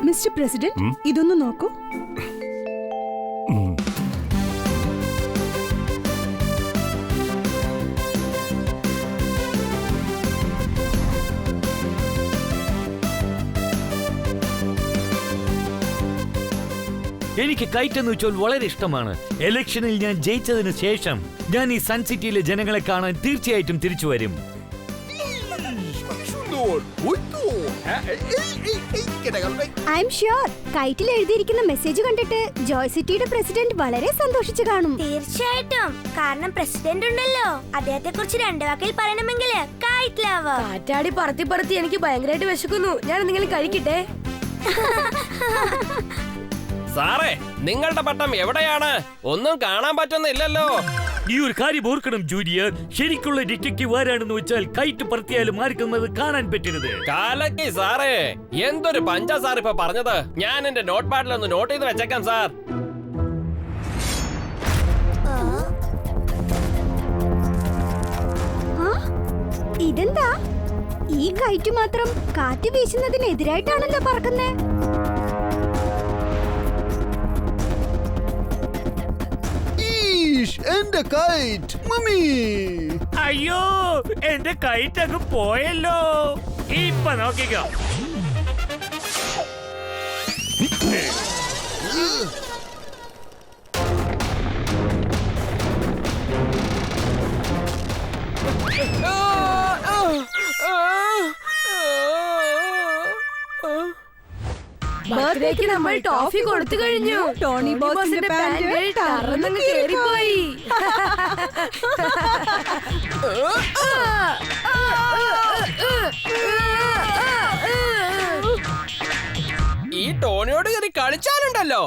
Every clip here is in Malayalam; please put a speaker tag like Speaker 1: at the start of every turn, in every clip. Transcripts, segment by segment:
Speaker 1: മിസ്റ്റർ പ്രസിഡന്റ്, ഇതൊന്ന് നോക്കൂ.
Speaker 2: എനിക്ക് കൈറ്റ് എന്ന് വെച്ചാൽ വളരെ ഇഷ്ടമാണ്. ഇലക്ഷനിൽ ഞാൻ ജയിച്ചതിന് ശേഷം ഞാൻ ഈ സൺ സിറ്റിയിലെ ജനങ്ങളെ കാണാൻ തീർച്ചയായിട്ടും തിരിച്ചു വരും.
Speaker 3: ഐ എം ഷ്യൂർ കൈറ്റിൽ എഴുതിയിരിക്കുന്ന മെസ്സേജ് കണ്ടിട്ട് ജോയ് സിറ്റിയുടെ പ്രസിഡന്റ് വളരെ സന്തോഷിച്ചു കാണും.
Speaker 4: തീർച്ചയായിട്ടും, കാരണം പ്രസിഡന്റ് ഉണ്ടല്ലോ. അദ്ദേഹത്തെ കുറിച്ച് രണ്ടു വാക്കിൽ പറയണമെങ്കിൽ കൈറ്റ് ലവർ.
Speaker 5: കാറ്റാടി പറത്തി പറത്തി എനിക്ക് ഭയങ്കരമായിട്ട് വിശക്കുന്നു. ഞാൻ എന്തെങ്കിലും കഴിക്കട്ടെ?
Speaker 6: സാറേ, നിങ്ങളുടെ പട്ടം എവിടെയാണ്? ഒന്നും കാണാൻ പറ്റുന്നില്ലല്ലോ.
Speaker 2: ഈ ഒരു കാര്യം ഓർക്കണം ജൂനിയർ. ശരിക്കുള്ള ഡിറ്റക്റ്റീവ് ആരാണെന്ന് വെച്ചാൽ കൈറ്റ് പറത്തിയാലും ആർക്കും അത് കാണാൻ പറ്റരുത്.
Speaker 6: കാലക്കി സാറേ, എന്തൊരു പഞ്ചാ സാർ ഇപ്പൊ പറഞ്ഞത്. ഞാൻ എന്റെ നോട്ട് പാഡിൽ ഒന്ന് നോട്ട് ചെയ്ത് വെച്ചേക്കാം സാർ.
Speaker 3: ഇതെന്താ? ഈ കൈറ്റ് മാത്രം കാറ്റ് വീശുന്നതിനെതിരായിട്ടാണല്ലോ പറക്കുന്നേ.
Speaker 7: എന്റെ കൈറ്റ് മമ്മി!
Speaker 2: അയ്യോ, എന്റെ കൈറ്റ് അങ്ങ് പോയല്ലോ. ഇപ്പൊ നോക്കിക്കോ.
Speaker 5: ബർത്ത്ഡേക്ക് നമ്മൾ ടോഫി കൊടുത്തു കഴിഞ്ഞു.
Speaker 1: ടോണി ബോസിന്റെ പാന്റ് ടർന്നങ്ങ് കേറിപ്പോയി.
Speaker 6: ഈ ടോണിയോട് കയറി കളിച്ചാലുണ്ടല്ലോ.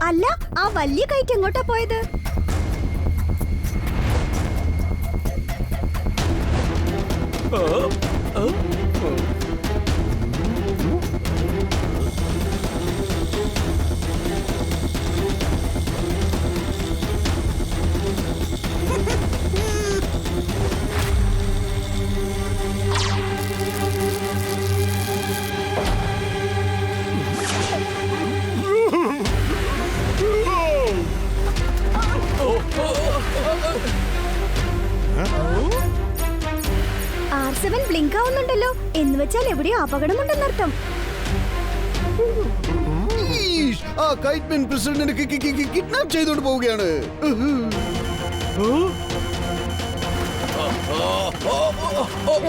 Speaker 3: അല്ല, ആ വലിയ കൈറ്റ് എങ്ങോട്ടാ പോയത്? R7 blink ആവുന്നുണ്ടല്ലോ. എന്ന് വെച്ചാൽ എവിടെയോ അപകടമുണ്ടെന്നർത്ഥം.
Speaker 7: ആ കൈറ്റ്മാൻ പ്രസിഡന്റിനെ കിഡ്നാപ്പ് ചെയ്തുകൊണ്ട് പോവുകയാണ്.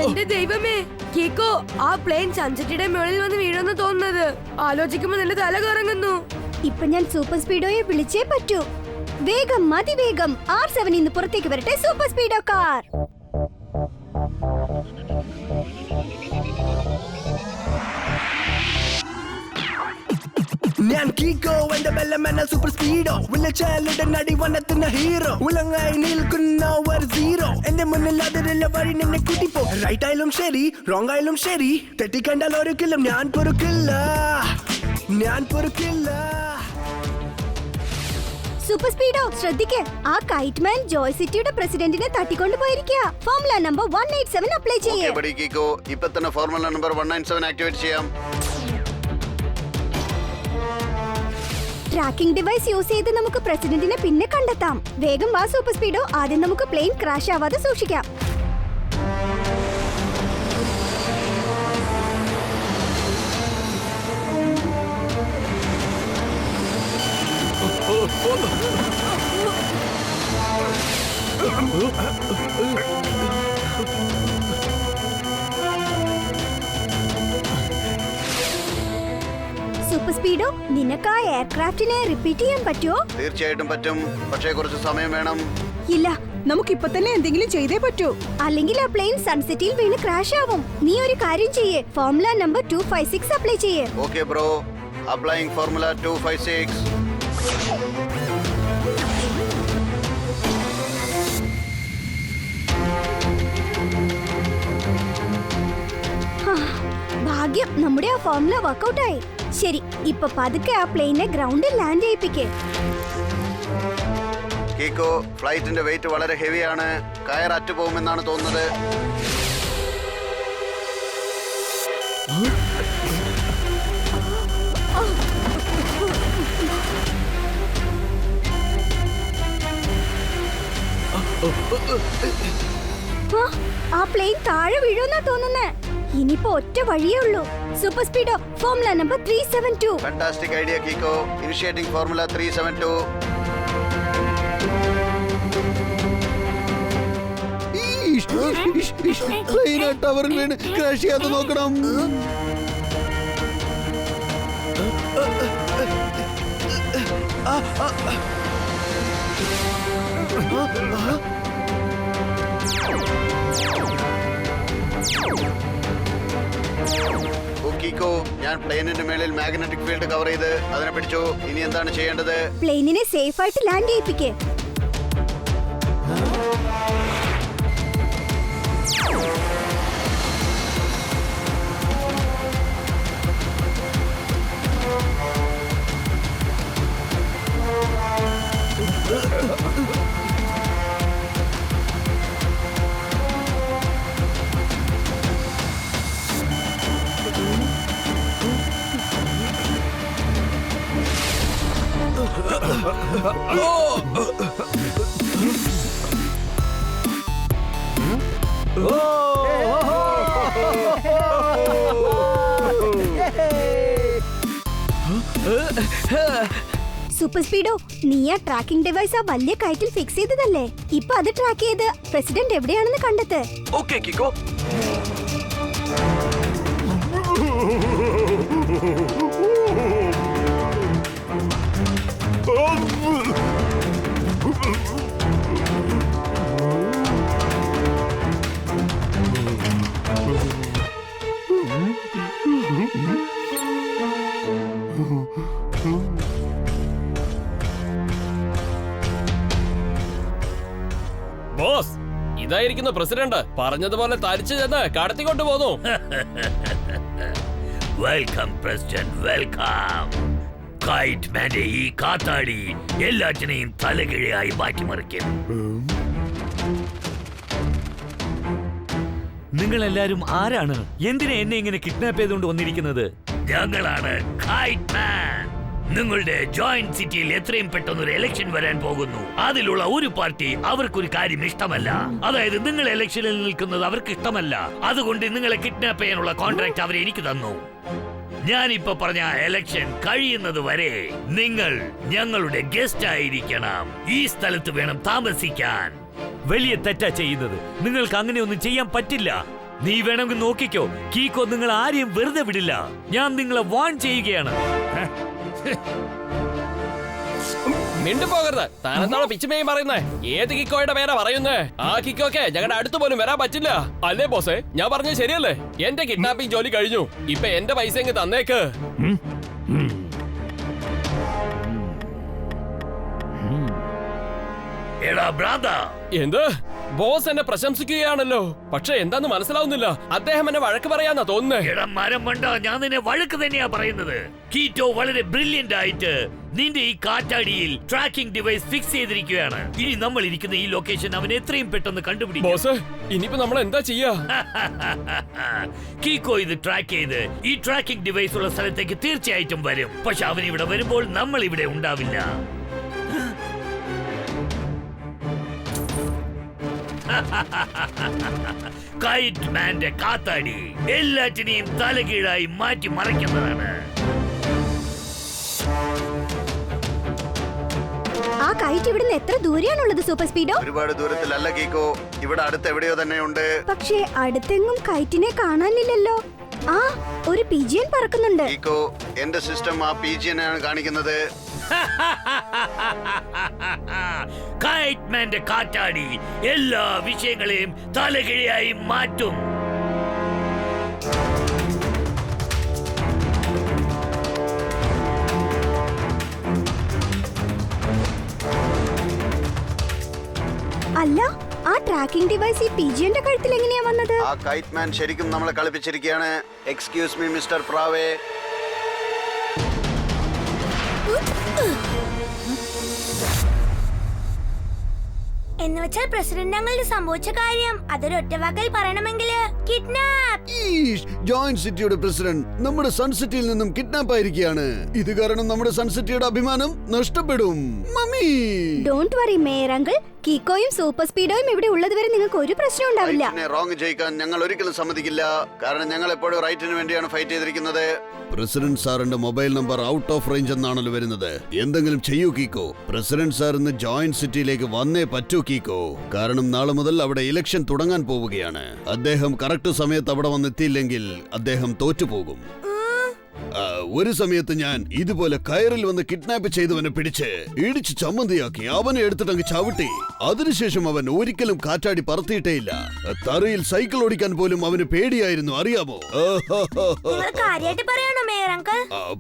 Speaker 5: എന്റെ ദൈവമേ, കേക്കോ, ആ പ്ലെയിൻ സൺസെറ്റിയുടെ മുകളിൽ വന്ന് വീഴുമെന്ന് തോന്നുന്നത് ആലോചിക്കുമ്പോ നിന്റെ തല കറങ്ങുന്നു.
Speaker 3: ഇപ്പൊ ഞാൻ സൂപ്പർ സ്പീഡോയെ വിളിച്ചേ പറ്റൂ. വേഗം, അതിവേഗം R7 ഇന്ന് പുറത്തേക്ക് വരട്ടെ. Super Speedo car.
Speaker 8: ഞാൻ കീക്കോ, എന്റെ ബെല്ലമെന്ന സൂപ്പർ സ്പീഡോ. വിളിച്ചാലിടൻ അടി വനത്തിന് ഹീറോ. ഉലങ്ങായി നിൽക്കുന്ന ഒരു സീറോ. എന്റെ മുന്നിൽ അതിലുള്ള വഴി നിന്നെ കൂട്ടിപ്പോ. റൈറ്റ് ആയാലും ശരി, റോങ് ആയാലും ശരി, തെറ്റിക്കണ്ടാൽ ഒരിക്കലും ഞാൻ പൊറുക്കില്ല.
Speaker 3: സൂപ്പർ സ്പീഡോ, ശ്രദ്ധിക്ക്. ആ കൈറ്റ്മാൻ ജോയ് സിറ്റിയുടെ പ്രസിഡന്റിനെ തട്ടിക്കൊണ്ടു പോയിരിക്കുക. ഫോർമുല നമ്പർ 187 അപ്ലൈ ചെയ്യേ.
Speaker 7: ഇപ്പൊ തന്നെ ഫോർമുല നമ്പർ 197 ആക്ടിവേറ്റ് ചെയ്യാം.
Speaker 3: ട്രാക്കിംഗ് ഡിവൈസ് യൂസ് ചെയ്ത് നമുക്ക് പ്രസിഡന്റിനെ പിന്നെ കണ്ടെത്താം. വേഗം വാ സൂപ്പർ സ്പീഡോ. ആദ്യം നമുക്ക് പ്ലെയിൻ ക്രാഷ് ആവാതെ സൂക്ഷിക്കാം. സൂപ്പർ സ്പീഡോ, നിനക്ക് ആ എയർക്രാഫ്റ്റിനെ റിപ്പീറ്റ് ചെയ്യാൻ പറ്റുമോ?
Speaker 7: തീർച്ചയായിട്ടും പറ്റും, പക്ഷേ കുറച്ച് സമയം വേണം.
Speaker 3: ഇല്ല,
Speaker 1: നമുക്കിപ്പൊ തന്നെ എന്തെങ്കിലും ചെയ്തേ പറ്റൂ.
Speaker 3: അല്ലെങ്കിൽ ആ പ്ലെയിൻ സൺസെറ്റിൽ വീണ് ക്രാഷ് ആവും. നീ ഒരു കാര്യം ചെയ്യേ, ഫോർമുല നമ്പർ 256 അപ്ലൈ ചെയ്യേ.
Speaker 7: Okay bro, applying formula 256.
Speaker 3: ഭാഗ്യം, നമ്മുടെ ആ ഫോർമുല വർക്ക്ഔട്ട് ആയി. ശരി, ഇപ്പൊ പതുക്കെ ആ പ്ലെയിനെ ഗ്രൗണ്ടിൽ ലാൻഡ് ചെയ്യിപ്പിക്കേ.
Speaker 7: കീക്കോ, ഫ്ലൈറ്റിന്റെ വെയിറ്റ് വളരെ ഹെവിയാണ്. കയർ അറ്റുപോകുമെന്നാണ് തോന്നുന്നത്.
Speaker 3: ആ പ്ലെയിൻ താഴെ വീഴുമെന്നാ തോന്നുന്നേ. ഇനിയിപ്പോ ഒറ്റ വഴിയേ ഉള്ളൂ. Super Speedo formula number 372.
Speaker 7: Fantastic idea Kicko. Initiating formula 372.
Speaker 9: ടവറിൽ വീണ് ക്രാഷ് ചെയ്യാതെ നോക്കണം.
Speaker 7: കീക്കോ, ഞാൻ പ്ലെയിനിന്റെ മേളിൽ മാഗ്നറ്റിക് ഫീൽഡ് കവർ ചെയ്ത് അതിനെ പിടിച്ചു. ഇനി എന്താണ് ചെയ്യേണ്ടത്?
Speaker 3: പ്ലെയിനിനെ സേഫ് ആയിട്ട് ലാൻഡ് ചെയ്യിപ്പിക്കേ. സൂപ്പർ സ്പീഡോ, നീ ആ ട്രാക്കിംഗ് ഡിവൈസ് ആ വലിയ കയറ്റിൽ ഫിക്സ് ചെയ്തതല്ലേ? ഇപ്പൊ അത് ട്രാക്ക് ചെയ്ത് പ്രസിഡന്റ് എവിടെയാണെന്ന് കണ്ടെത്ത്.
Speaker 8: Okay Kicko.
Speaker 6: ബോസ്, ഇതായിരിക്കുന്നു പ്രസിഡന്റ്. പറഞ്ഞതുപോലെ തരിച്ചു ചെന്ന് കടത്തിക്കൊണ്ടു പോന്നു.
Speaker 2: Welcome president, welcome. കൈറ്റ് മാന്റെ ഈ കാത്താടി എല്ലാറ്റിനെയും തലകിഴയായി മാറ്റിമറിക്കും. നിങ്ങൾ എല്ലാരും ആരാണ്? എന്തിനാ എന്നെ ഇങ്ങനെ കിഡ്നാപ്പ് ചെയ്തുകൊണ്ട് വന്നിരിക്കുന്നത്? ഞങ്ങളാണ് കൈറ്റ് മാൻ. നിങ്ങളുടെ ജോയിന്റ് സിറ്റിയിൽ എത്രയും പെട്ടെന്ന് ഒരു ഇലക്ഷൻ വരാൻ പോകുന്നു. അതിലുള്ള ഒരു പാർട്ടി അവർക്കൊരു കാര്യം ഇഷ്ടമല്ല. അതായത് നിങ്ങൾ ഇലക്ഷനിൽ നിൽക്കുന്നത് അവർക്ക് ഇഷ്ടമല്ല. അതുകൊണ്ട് നിങ്ങളെ കിഡ്നാപ്പ് ചെയ്യാനുള്ള കോൺട്രാക്ട് അവർ എനിക്ക് തന്നു. ഞാനിപ്പോ പറഞ്ഞ ഇലക്ഷൻ കഴിയുന്നത് വരെ നിങ്ങൾ ഞങ്ങളുടെ ഗസ്റ്റ് ആയിരിക്കണം. ഈ സ്ഥലത്ത് വേണം താമസിക്കാൻ. വലിയ തെറ്റാ ചെയ്യുന്നത്. നിങ്ങൾക്ക് അങ്ങനെയൊന്നും ചെയ്യാൻ പറ്റില്ല. നീ വേണമെങ്കിൽ നോക്കിക്കോ കീക്കോ, നിങ്ങൾ ആരെയും വെറുതെ വിടില്ല. ഞാൻ നിങ്ങളെ വാൺ ചെയ്യുകയാണ്.
Speaker 6: മിണ്ടുപോകരുത്. താനെന്താണോ പിച്ചുമേയും പറയുന്നേ? ഏത് കിക്കോയുടെ പേരാ പറയുന്നേ? ആ കിക്കോക്കെ ഞങ്ങളുടെ അടുത്ത് പോലും വരാൻ പറ്റില്ല. അല്ലേ ബോസേ, ഞാൻ പറഞ്ഞത് ശരിയല്ലേ? എന്റെ കിഡ്നാപ്പിംഗ് ജോലി കഴിഞ്ഞു. ഇപ്പൊ എന്റെ പൈസ എങ്ങ് തന്നേക്ക്.
Speaker 2: എടാ ബ്രാദാ,
Speaker 6: എന്ത്? ബോസ് എന്നെ പ്രശംസിക്കുകയാണല്ലോ. പക്ഷെ എന്താന്ന് മനസ്സിലാവുന്നില്ല. അദ്ദേഹം എന്നെ വഴക്ക് പറയാന്നാ തോന്നുന്നേ.
Speaker 2: എടാ മരം മണ്ട, ഞാൻ നിന്നെ വഴക്ക് തന്നെയാ പറയുന്നത്. കീറ്റോ വളരെ ബ്രില്യന്റ് ആയിട്ട് നിന്റെ ഈ കാറ്റാടിയിൽ ട്രാക്കിംഗ് ഡിവൈസ് ഫിക്സ് ചെയ്തിരിക്കുകയാണ്. ഇനി നമ്മൾ ഇരിക്കുന്ന ഈ ലൊക്കേഷൻ അവൻ എത്രയും പെട്ടെന്ന് കണ്ടുപിടിക്കും.
Speaker 6: ബോസ്, ഇനിയിപ്പോ നമ്മൾ എന്താ ചെയ്യാ?
Speaker 2: കീക്കോ ഇത് ട്രാക്ക് ചെയ്ത് ഈ ട്രാക്കിംഗ് ഡിവൈസ് ഉള്ള സ്ഥലത്തേക്ക് തീർച്ചയായിട്ടും വരും. പക്ഷെ അവൻ ഇവിടെ വരുമ്പോൾ നമ്മൾ ഇവിടെ ഉണ്ടാവില്ല. കൈറ്റ് മാന്റെ കാത്താടി എല്ലാറ്റിനെയും തലകീഴായി മാറ്റി മറിക്കുന്നതാണ്.
Speaker 3: ആ കൈറ്റ് ഇവിടുന്ന് എത്ര ദൂരെയാണുള്ളത് സൂപ്പർ സ്പീഡോ?
Speaker 7: ഒരുപാട് ദൂരത്തിലല്ല കീക്കോ, ഇവിടെ അടുത്ത് എവിടെയോ തന്നെ ഉണ്ട്.
Speaker 3: പക്ഷേ അടുത്തെങ്ങും കൈറ്റിനെ കാണാനില്ലല്ലോ. ആ, ഒരു പിജിയൻ പറക്കുന്നുണ്ട്.
Speaker 7: കീക്കോ, എന്റെ സിസ്റ്റം ആ പിജിയനാണ് കാണിക്കുന്നത്.
Speaker 2: കൈറ്റ് മാന്റെ കാറ്റാടി എല്ലാ വിഷയങ്ങളെയും തലകിഴയായി മാറ്റും.
Speaker 3: അല്ല, ആ ട്രാക്കിംഗ് ഡിവൈസ് ഈ പിജിയന്റെ കഴുത്തിൽ എങ്ങനെയാ വന്നത്?
Speaker 7: ആ കൈറ്റ് മാൻ ശരിക്കും നമ്മളെ കളിപ്പിച്ചിരിക്കുകയാണ്. എക്സ്ക്യൂസ് മീ മിസ്റ്റർ പ്രാവേ.
Speaker 4: എന്ന് വെച്ചാൽ പ്രസിഡന്റ് ഞങ്ങളുടെ സംഭവിച്ച കാര്യം അതൊരു ഒറ്റ വാക്കിൽ പറയണമെങ്കിൽ കിഡ്നാപ്പ്.
Speaker 9: ജോയിന്റ് സിറ്റിയുടെ പ്രസിഡന്റ് നമ്മുടെ സൺ സിറ്റിയിൽ നിന്നും കിഡ്നാപ്പ് ആയിരിക്കുകയാണ്. ഇത് കാരണം നമ്മുടെ സൺ സിറ്റിയുടെ അഭിമാനം നഷ്ടപ്പെടും. Mummy,
Speaker 3: don't worry mayor uncle. കീക്കോയും സൂപ്പർ സ്പീഡോയും ഇവിടെ ഉള്ളതുവരെ നിങ്ങൾക്ക് ഒരു പ്രശ്നം ഉണ്ടാവില്ല.
Speaker 7: റോങ് ജയിക്കാൻ ഞങ്ങൾ ഒരിക്കലും സമ്മതിക്കില്ല. കാരണം ഞങ്ങൾ എപ്പോഴും റൈറ്റിന് വേണ്ടിയാണ് ഫൈറ്റ് ചെയ്തിരിക്കുന്നത്.
Speaker 9: പ്രസിഡന്റ് സാറിന്റെ mobile number out of range എന്നാണല്ലോ വരുന്നത്. എന്തെങ്കിലും ചെയ്യൂ കീക്കോ. പ്രസിഡന്റ് സാർ ഇന്ന് ജോയിന്റ് സിറ്റിയിലേക്ക് വന്നേ പറ്റൂ കീക്കോ. കാരണം നാളെ മുതൽ അവിടെ ഇലക്ഷൻ തുടങ്ങാൻ പോവുകയാണ്. അദ്ദേഹം കറക്റ്റ് സമയത്ത് അവിടെ വന്നെത്തിയില്ലെങ്കിൽ അദ്ദേഹം തോറ്റുപോകും. ഒരു സമയത്ത് ഞാൻ ഇതുപോലെ കയറിൽ വന്ന് കിഡ്നാപ്പ് ചെയ്തവനെ പിടിച്ച് ഇടിച്ച് ചമ്മന്തിയാക്കി അവനെ എടുത്തിട്ടങ്ങ് ചവിട്ടി. അതിനുശേഷം അവൻ ഒരിക്കലും കാറ്റാടി പറത്തിയിട്ടേയില്ല. തറയിൽ സൈക്കിൾ ഓടിക്കാൻ പോലും അവന് പേടിയായിരുന്നു, അറിയാമോ?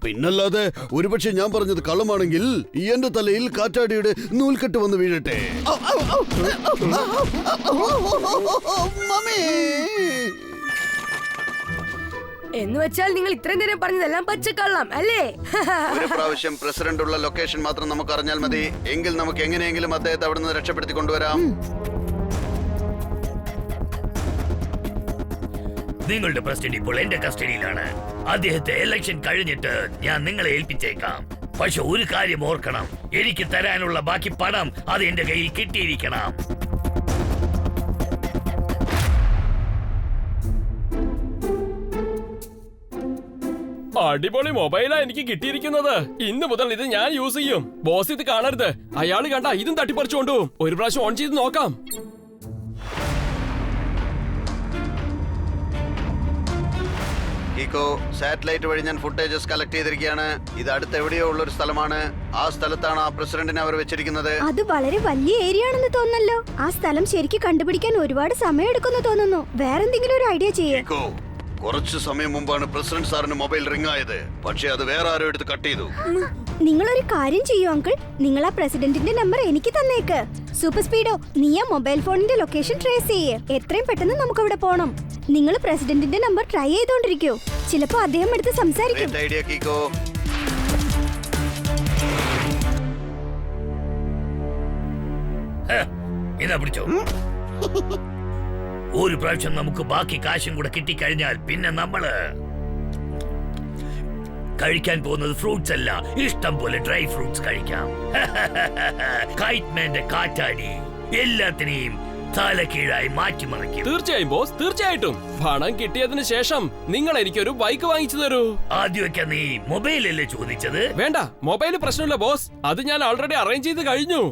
Speaker 9: പിന്നല്ലാതെ ഒരുപക്ഷെ ഞാൻ പറഞ്ഞത് കള്ളമാണെങ്കിൽ എന്റെ തലയിൽ കാറ്റാടിയുടെ നൂൽക്കെട്ട് വന്ന് വീഴട്ടെ.
Speaker 5: എന്ന് വെച്ചാൽ നിങ്ങൾ ഇത്രയും നേരം പറഞ്ഞതെല്ലാം പച്ചക്കള്ളം അല്ലേ?
Speaker 7: ഒരു പ്രാവശ്യം പ്രസിഡന്റ് ഉള്ള ലൊക്കേഷൻ മാത്രം നമുക്ക് അറിഞ്ഞാൽ മതി. എങ്കിൽ നമുക്ക് എങ്ങനെയെങ്കിലും അദ്ദേഹത്തെ അവിടെ നിന്ന് രക്ഷപ്പെടുത്തി കൊണ്ടുവരാം.
Speaker 2: നിങ്ങളുടെ പ്രസിഡന്റ് ഇപ്പോൾ എന്റെ കസ്റ്റഡിയിലാണ്. അദ്ദേഹത്തെ ഇലക്ഷൻ കഴിഞ്ഞിട്ട് ഞാൻ നിങ്ങളെ ഏൽപ്പിച്ചേക്കാം. പക്ഷെ ഒരു കാര്യം ഓർക്കണം, എനിക്ക് തരാനുള്ള ബാക്കി പണം അത് എന്റെ കയ്യിൽ കിട്ടിയിരിക്കണം.
Speaker 6: അടിപൊളി മൊബൈലാ എനിക്ക് കിട്ടിയിരിക്കുന്നത്. ഇന്ന് മുതൽ ഇത് ഞാൻ യൂസ് ചെയ്യും. ബോസ് ഇത് കാണരുത്. അയാള് കണ്ട ഇതും തട്ടിപ്പറിച്ചുകൊണ്ടു. ഒരു പ്രാവശ്യം ഓൺ ചെയ്ത് നോക്കാം.
Speaker 7: കീക്കോ, സാറ്റലൈറ്റ് വഴി ഞാൻ ഫുട്ടേജസ് കളക്ട് ചെയ്തിരിക്കുകയാണ്. ഇത് അടുത്ത് എവിടെയോ ഉള്ള ഒരു സ്ഥലമാണ്. ആ സ്ഥലത്താണ് ആ പ്രസിഡന്റിനെ അവർ വെച്ചിരിക്കുന്നത്.
Speaker 3: അത് വളരെ വലിയ ഏരിയ ആണെന്ന് തോന്നല്ലോ. ആ സ്ഥലം ശരിക്കും കണ്ടുപിടിക്കാൻ ഒരുപാട് സമയം എടുക്കുന്നു തോന്നുന്നു. വേറെന്തെങ്കിലും ഒരു ഐഡിയ ചെയ്യേ.
Speaker 7: കുറച്ചു സമയം മുമ്പാണ് പ്രസിഡന്റ് സാറിന് മൊബൈൽ റിംഗ് ആയത്. പക്ഷെ അത് വേറെ ആരോ എടുത്ത് കട്ട് ചെയ്തു.
Speaker 3: നിങ്ങളൊരു കാര്യം ചെയ്യൂ അങ്കിൾ. നിങ്ങൾ ആ പ്രസിഡന്റിന്റെ നമ്പർ എനിക്ക് തന്നേക്ക്. സൂപ്പർ സ്പീഡോ, നീ ആ മൊബൈൽ ഫോണിന്റെ ലൊക്കേഷൻ ട്രേസ് ചെയ്യേ. എത്രയും പെട്ടെന്ന് നമുക്ക് അവിടെ പോണം. നിങ്ങൾ പ്രസിഡന്റിന്റെ നമ്പർ ട്രൈ ചെയ്തോണ്ടിരിക്കൂ. ചിലപ്പോ അദ്ദേഹം എടുത്ത് സംസാരിക്കും.
Speaker 7: ഐഡിയ കീക്കോ.
Speaker 2: ഇതാ പിടിച്ചോ. ഒരു പ്രാവശ്യം നമുക്ക് ബാക്കി കാശും കൂടെ കിട്ടിക്കഴിഞ്ഞാൽ പിന്നെ നമ്മള് കഴിക്കാൻ പോകുന്നത് ഫ്രൂട്ട്സ് അല്ല, ഇഷ്ടം പോലെ ഡ്രൈ ഫ്രൂട്ട്സ് കഴിക്കാം. കൈറ്റ്മാന്റെ കാറ്റാടി എല്ലാത്തിനെയും തലകീഴായി മാറ്റിമറിക്കും.
Speaker 6: തീർച്ചയായും ബോസ്, തീർച്ചയായിട്ടും. പണം കിട്ടിയതിന് ശേഷം നിങ്ങൾ എനിക്കൊരു ബൈക്ക് വാങ്ങിച്ചു തരൂ.
Speaker 2: ആദ്യമൊക്കെ നീ മൊബൈലല്ലേ ചോദിച്ചത്?
Speaker 6: വേണ്ട, മൊബൈൽ പ്രശ്നമില്ല ബോസ്. അത് ഞാൻ ഓൾറെഡി അറേഞ്ച് ചെയ്ത് കഴിഞ്ഞു.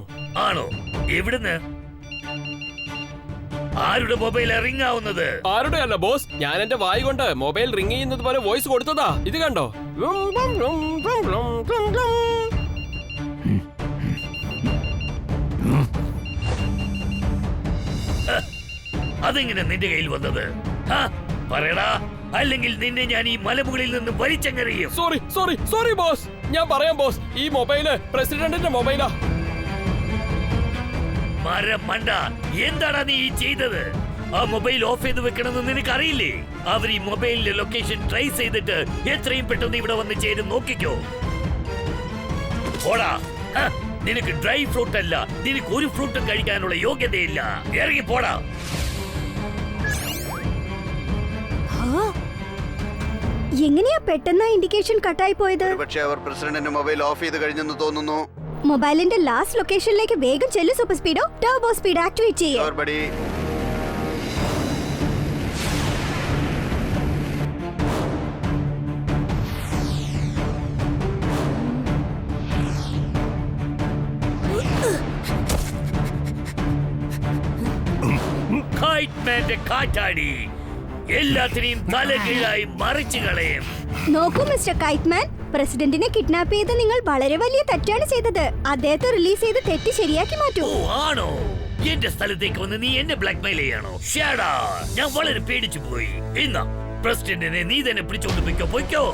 Speaker 2: ആണോ? എവിടുന്ന്? ആരുടെ മൊബൈൽ റിംഗ് ആവുന്നത്?
Speaker 6: ആരുടെ അല്ല ബോസ്, ഞാൻ എന്റെ വായി കൊണ്ട് മൊബൈൽ റിംഗ് ചെയ്യുന്നത് പോലെ വോയിസ് കൊടുത്തതാ. ഇത് കണ്ടോ?
Speaker 2: അതെങ്ങനെ നിന്റെ കയ്യിൽ വന്നത്? പറയടാ, അല്ലെങ്കിൽ നിന്നെ ഞാൻ ഈ മലമുകളിൽ നിന്ന് വലിച്ചെറിയും.
Speaker 6: Sorry sorry sorry boss. ഞാൻ പറയാം ബോസ്, ഈ മൊബൈല് പ്രസിഡന്റിന്റെ മൊബൈലാ.
Speaker 2: മണ്ട, എന്താടാ നീ ചെയ്തത്? ആ മൊബൈൽ ഓഫ് ചെയ്ത് വെക്കണമെന്ന് നിനക്ക് അറിയില്ലേ? അവർ ഈ മൊബൈലിന്റെ ലൊക്കേഷൻ ട്രേസ് ചെയ്തിട്ട് എത്രയും പെട്ടെന്ന് ഇവിടെ വന്ന് ചേരും. നോക്കിക്കോ. ഓടാ, നിനക്ക് ഡ്രൈ ഫ്രൂട്ട് അല്ല, നിനക്ക് ഒരു ഫ്രൂട്ടും കഴിക്കാനുള്ള യോഗ്യതയില്ല. ഇറങ്ങി പോടാ.
Speaker 3: എങ്ങനെയാ പെട്ടെന്ന് ഇൻഡിക്കേഷൻ കട്ടായി പോയത്?
Speaker 7: പക്ഷേ അവർ പ്രസിഡന്റിന്റെ മൊബൈൽ ഓഫ് ചെയ്ത് കഴിഞ്ഞെന്ന് തോന്നുന്നു.
Speaker 3: മൊബൈലിന്റെ ലാസ്റ്റ് ലൊക്കേഷനിലേക്ക് വേഗം ചെല്ലു സൂപ്പർ സ്പീഡോ. ടർബോ സ്പീഡ് ആക്ടിവേറ്റ് ചെയ്യേ.
Speaker 2: കൈറ്റ്മാന്റെ കാറ്റാടി എല്ലാത്തിനെയും തലകീഴായി മറിച്ചു കളയും.
Speaker 3: നോക്കൂ മിസ്റ്റർ കൈറ്റ്മാൻ, പ്രസിഡന്റിനെ കിഡ്നാപ്പ് ചെയ്ത് നിങ്ങൾ വളരെ വലിയ തെറ്റാണ് ചെയ്തത്. അദ്ദേഹത്തെ റിലീസ് ചെയ്ത് തെറ്റ് ശരിയാക്കി മാറ്റൂ.
Speaker 2: ഓ ആണോ? എന്റെ സ്ഥലത്തേക്ക് വന്ന് നീ എന്നെ ബ്ലാക്ക്മെയിൽ ചെയ്യാണോ? ഷേടാ, ഞാൻ വളരെ പേടിച്ചു പോയി. ഇന്നാ പ്രസിഡന്റിനെ നീ തന്നെ പിടിച്ചോണ്ട് പോയിക്കോ.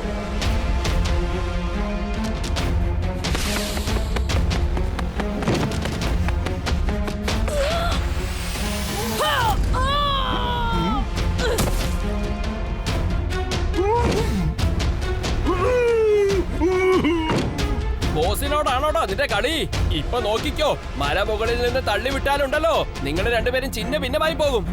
Speaker 6: ബോസിനോടാണോടാ നിന്റെ കളി? ഇപ്പൊ നോക്കിക്കോ, മലമുകളിൽ നിന്ന് തള്ളി വിട്ടാലുണ്ടല്ലോ നിങ്ങൾ രണ്ടുപേരും ചിന്ന ഭിന്നമായി പോകും.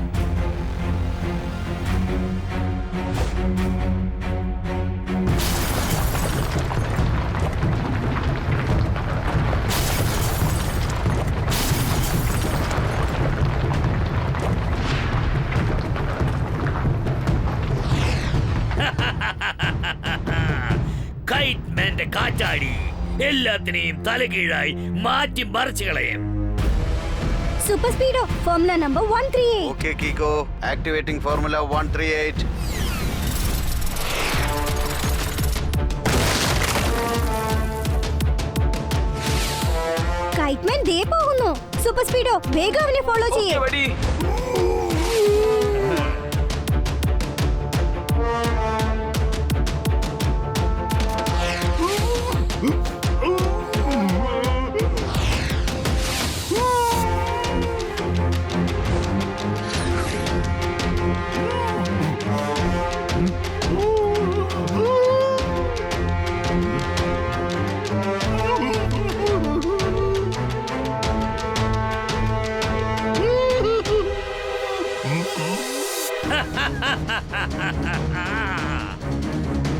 Speaker 2: കാറ്റാടി എല്ലാത്തിനെയും തലകീഴായി മാറ്റി മറിച്ചു കളയും.
Speaker 3: Super Speedo formula number 138.
Speaker 7: Okay Kicko, activating formula 138.
Speaker 3: Kiteman ദേ പോകുന്നു. സൂപ്പർ സ്പീഡോ വേഗം അവനെ ഫോളോ ചെയ്യേ.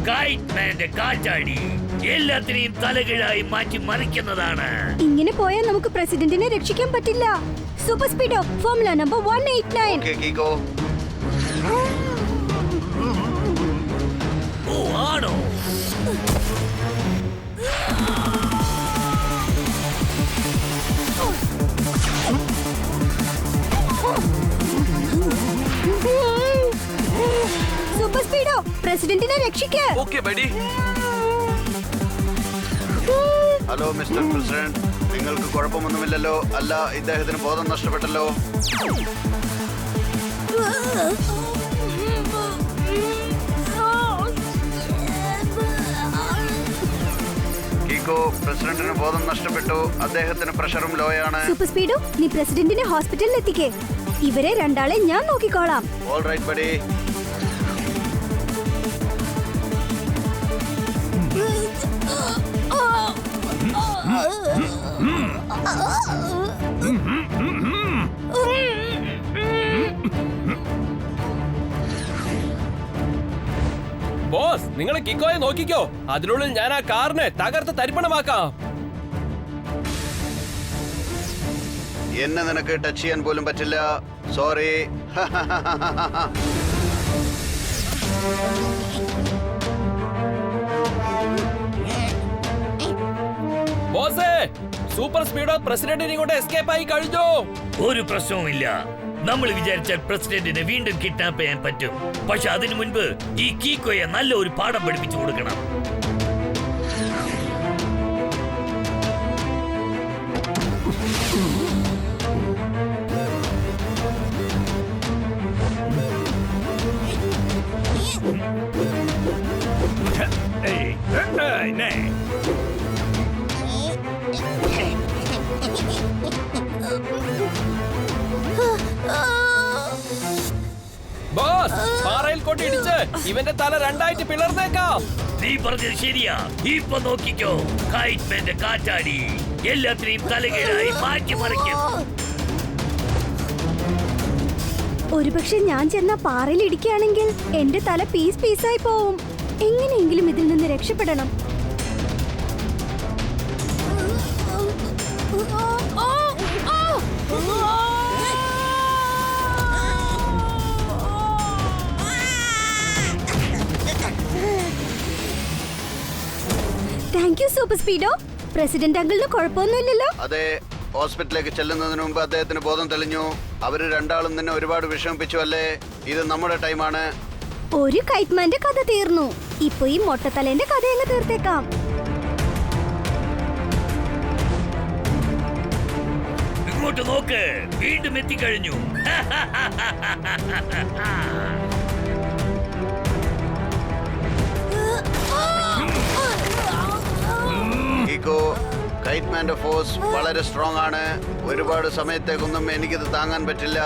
Speaker 2: കൈറ്റ്മാന്റെ കാറ്റാടി എല്ലാത്തിനെയും തലകീഴായി മാറ്റി മറിക്കുന്നതാണ്.
Speaker 3: ഇങ്ങനെ പോയാൽ നമുക്ക് പ്രസിഡന്റിനെ രക്ഷിക്കാൻ പറ്റില്ല. Super Speedo formula number 189.
Speaker 7: Okay Kicko.
Speaker 2: ഓ ആണോ?
Speaker 3: സൂപ്പർ സ്പീഡോ പ്രസിഡന്റിനെ രക്ഷിക്ക്.
Speaker 7: ഹലോ മിസ്റ്റർ പ്രസിഡന്റ്, നിങ്ങൾക്ക് കുഴപ്പമൊന്നുമില്ലല്ലോ? അല്ല, ഇദ്ദേഹത്തിന് ബോധം നഷ്ടപ്പെട്ടല്ലോ. കീക്കോ, പ്രസിഡന്റിന് ബോധം നഷ്ടപ്പെട്ടു. അദ്ദേഹത്തിന് പ്രഷറും ലോയാണ്.
Speaker 3: സൂപ്പർ സ്പീഡോ നീ പ്രസിഡന്റിനെ ഹോസ്പിറ്റലിൽ എത്തിക്കേ. ഇവരെ രണ്ടാളെ ഞാൻ നോക്കിക്കോളാം.
Speaker 7: All right buddy.
Speaker 6: ബോസ്, നിങ്ങൾ കിക്കോയെ നോക്കിക്കോ. അതിനുള്ളിൽ ഞാൻ ആ കാറിനെ തകർത്ത് തരിപ്പണമാക്കാം.
Speaker 7: എന്നെ നിനക്ക് ടച്ച് ചെയ്യാൻ പോലും പറ്റില്ല. സോറി.
Speaker 6: ബോസേ, സൂപ്പർ സ്പീഡോ പ്രസിഡന്റിനെ കൊണ്ട് എസ്കേപ്പ് ആയി കഴിഞ്ഞു.
Speaker 2: ഒരു പ്രശ്നവുമില്ല. നമ്മൾ വിചാരിച്ചാൽ പ്രസിഡന്റിനെ വീണ്ടും കിഡ്നാപ്പ് ചെയ്യാൻ പറ്റും. പക്ഷെ അതിനു മുൻപ് ഈ കീക്കോയെ നല്ല ഒരു പാഠം പഠിപ്പിച്ചു കൊടുക്കണം.
Speaker 6: ബോസ്, പാറയിൽ കൊണ്ടിടിച്ച് ഇവന്റെ തല രണ്ടായിട്ട് പിളർന്നേക്കാം.
Speaker 2: നീ പറഞ്ഞത് ശരിയാ. ഇപ്പൊ നോക്കിക്കോ, കൈറ്റ്മാന്റെ കാറ്റാടി എല്ലാത്തിനെയും തലകീഴായി മാറ്റി മറിക്കും.
Speaker 3: ഒരുപക്ഷെ ഞാൻ ചെന്ന പാറയിൽ ഇടിക്കുകയാണെങ്കിൽ എന്റെ തല പീസ് പീസായി പോവും. എങ്ങനെയെങ്കിലും ഇതിൽ നിന്ന് രക്ഷപ്പെടണം. Thank you super Speedo. President അങ്കിളിന് കുഴപ്പമൊന്നുമില്ലല്ലോ?
Speaker 7: അതെ, ഹോസ്പിറ്റലിലേക്ക് ചെല്ലുന്നതിന് മുമ്പ് അദ്ദേഹത്തിന് ബോധം തെളിഞ്ഞു. അവര് രണ്ടാളും നിന്നെ ഒരുപാട് വിഷമിപ്പിച്ചു അല്ലേ? ഇത് നമ്മുടെ ടൈമാണ്.
Speaker 3: ഒരു കൈറ്റ്മാന്റെ കഥ തീർന്നു. ഇപ്പൊ ഈ മൊട്ടത്തലേന്റെ കഥ അങ്ങ് തീർത്തേക്കാം.
Speaker 2: ഇങ്ങോട്ട് നോക്ക്, വീണ്ടും എത്തിക്കഴിഞ്ഞു.
Speaker 7: കീക്കോ, കൈറ്റ്മാന്റെ ഫോഴ്സ് വളരെ സ്ട്രോങ് ആണ്. ഒരുപാട് സമയത്തേക്കൊന്നും എനിക്കിത് താങ്ങാൻ പറ്റില്ല.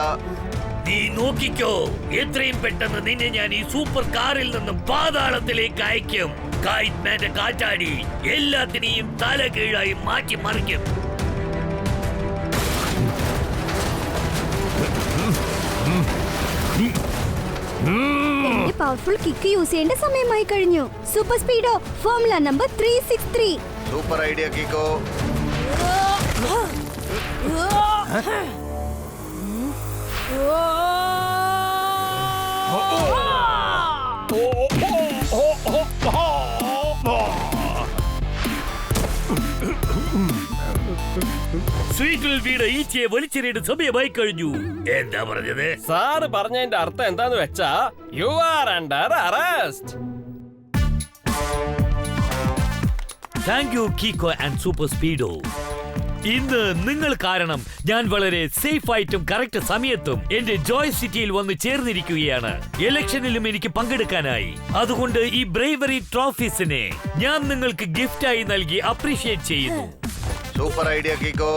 Speaker 2: നീ നോക്കിക്കോ, എത്രയും പെട്ടെന്ന് നിന്നെ ഞാൻ ഈ സൂപ്പർ കാറിൽ നിന്നും പാതാളത്തിലേക്ക് അയക്കും. കൈറ്റ്മാന്റെ കാറ്റാടി എല്ലാത്തിനെയും തല കീഴായി മാറ്റി മറിക്കും.
Speaker 3: എന്റെ പവർഫുൾ കിക്ക് യൂസ് ചെയ്യേണ്ട സമയമായി കഴിഞ്ഞു. Super Speedo formula number 363.
Speaker 7: Super idea Kicko.
Speaker 2: സ്വീറ്റിൽ വീട് ഈച്ചയെ വലിച്ചെറിയുടെ സമയമായി കഴിഞ്ഞു. എന്താ പറഞ്ഞത്?
Speaker 6: സാറ് പറഞ്ഞതിന്റെ അർത്ഥം എന്താന്ന് വെച്ചാ you are under arrest.
Speaker 2: Thank you Kicko and super Speedo. ഇന്ന് നിങ്ങൾ കാരണം ഞാൻ വളരെ സേഫ് ആയിട്ടും കറക്റ്റ് സമയത്തും എന്റെ ജോയ് സിറ്റിയിൽ വന്ന് ചേർന്നിരിക്കുകയാണ്. ഇലക്ഷനിലും എനിക്ക് പങ്കെടുക്കാനായി. അതുകൊണ്ട് ഈ ബ്രേവറി ട്രോഫീസിനെ ഞാൻ നിങ്ങൾക്ക് ഗിഫ്റ്റായി നൽകി അപ്രീഷിയേറ്റ് ചെയ്യുന്നു.
Speaker 7: Super idea കീക്കോ.